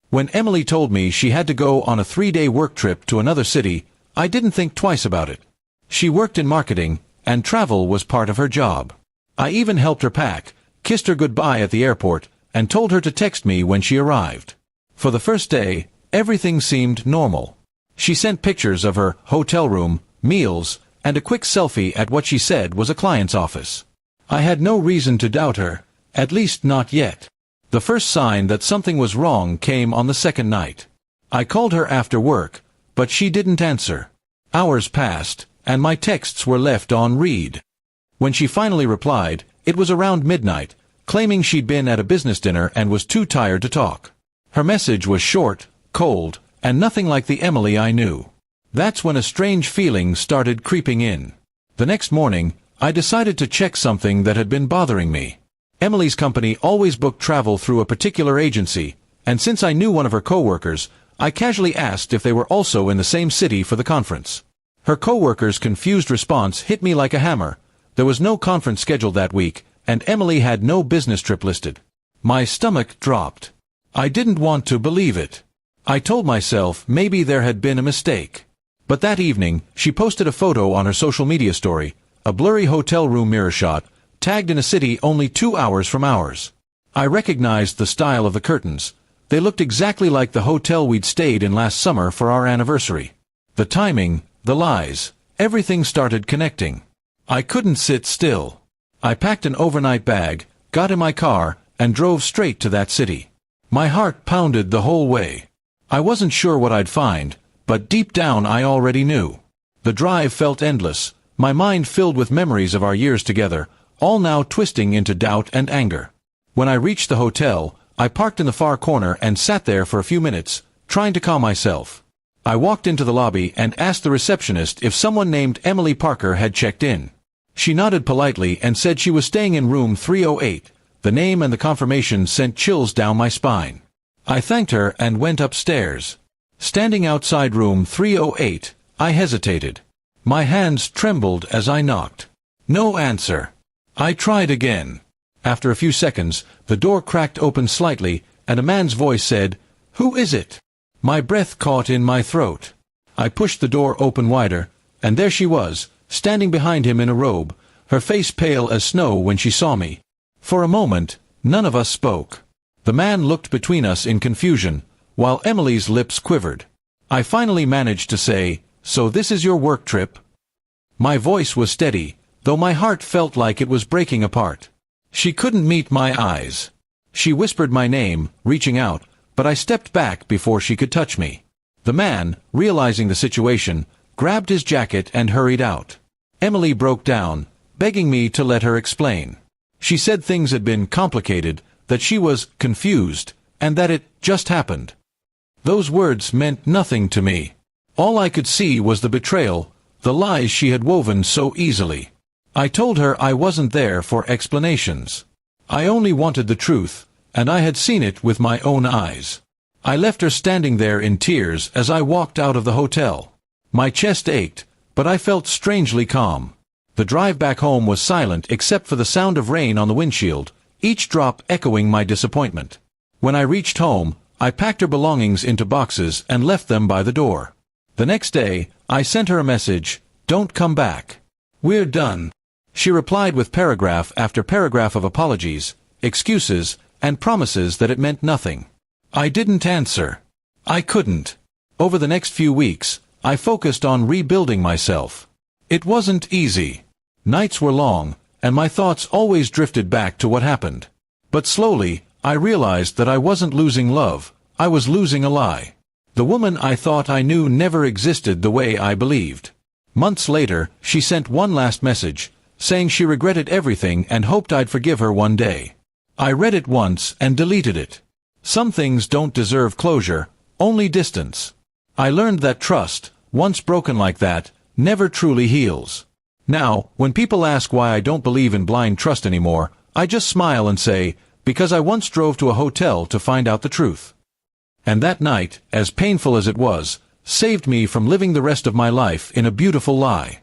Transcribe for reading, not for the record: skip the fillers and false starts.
When Emily told me she had to go on a 3-day work trip to another city, I didn't think twice about it. She worked in marketing, and travel was part of her job. I even helped her pack, kissed her goodbye at the airport, and told her to text me when she arrived. For the first day, everything seemed normal. She sent pictures of her hotel room, meals, and a quick selfie at what she said was a client's office. I had no reason to doubt her, at least not yet. The first sign that something was wrong came on the second night. I called her after work, but she didn't answer. Hours passed, and my texts were left on read. When she finally replied, it was around midnight, claiming she'd been at a business dinner and was too tired to talk. Her message was short, cold, and nothing like the Emily I knew. That's when a strange feeling started creeping in. The next morning, I decided to check something that had been bothering me. Emily's company always booked travel through a particular agency, and since I knew one of her coworkers, I casually asked if they were also in the same city for the conference. Her coworker's confused response hit me like a hammer. There was no conference scheduled that week, and Emily had no business trip listed. My stomach dropped. I didn't want to believe it. I told myself maybe there had been a mistake. But that evening, she posted a photo on her social media story, a blurry hotel room mirror shot, tagged in a city only 2 hours from ours. I recognized the style of the curtains. They looked exactly like the hotel we'd stayed in last summer for our anniversary. The timing, the lies, everything started connecting. I couldn't sit still. I packed an overnight bag, got in my car, and drove straight to that city. My heart pounded the whole way. I wasn't sure what I'd find, but deep down I already knew. The drive felt endless, my mind filled with memories of our years together, all now twisting into doubt and anger. When I reached the hotel, I parked in the far corner and sat there for a few minutes, trying to calm myself. I walked into the lobby and asked the receptionist if someone named Emily Parker had checked in. She nodded politely and said she was staying in room 308. The name and the confirmation sent chills down my spine. I thanked her and went upstairs. Standing outside room 308, I hesitated. My hands trembled as I knocked. No answer. I tried again. After a few seconds, the door cracked open slightly, and a man's voice said, "Who is it?" My breath caught in my throat. I pushed the door open wider, and there she was, standing behind him in a robe, her face pale as snow when she saw me. For a moment, none of us spoke. The man looked between us in confusion, while Emily's lips quivered. I finally managed to say, "So this is your work trip?" My voice was steady, though my heart felt like it was breaking apart. She couldn't meet my eyes. She whispered my name, reaching out, but I stepped back before she could touch me. The man, realizing the situation, grabbed his jacket and hurried out. Emily broke down, begging me to let her explain. She said things had been complicated, that she was confused, and that it just happened. Those words meant nothing to me. All I could see was the betrayal, the lies she had woven so easily. I told her I wasn't there for explanations. I only wanted the truth, and I had seen it with my own eyes. I left her standing there in tears as I walked out of the hotel. My chest ached, but I felt strangely calm. The drive back home was silent except for the sound of rain on the windshield, each drop echoing my disappointment. When I reached home, I packed her belongings into boxes and left them by the door. The next day, I sent her a message, "Don't come back. We're done." She replied with paragraph after paragraph of apologies, excuses, and promises that it meant nothing. I didn't answer. I couldn't. Over the next few weeks, I focused on rebuilding myself. It wasn't easy. Nights were long, and my thoughts always drifted back to what happened. But slowly, I realized that I wasn't losing love, I was losing a lie. The woman I thought I knew never existed the way I believed. Months later, she sent one last message, saying she regretted everything and hoped I'd forgive her one day. I read it once and deleted it. Some things don't deserve closure, only distance. I learned that trust, once broken like that, never truly heals. Now, when people ask why I don't believe in blind trust anymore, I just smile and say, because I once drove to a hotel to find out the truth. And that night, as painful as it was, saved me from living the rest of my life in a beautiful lie.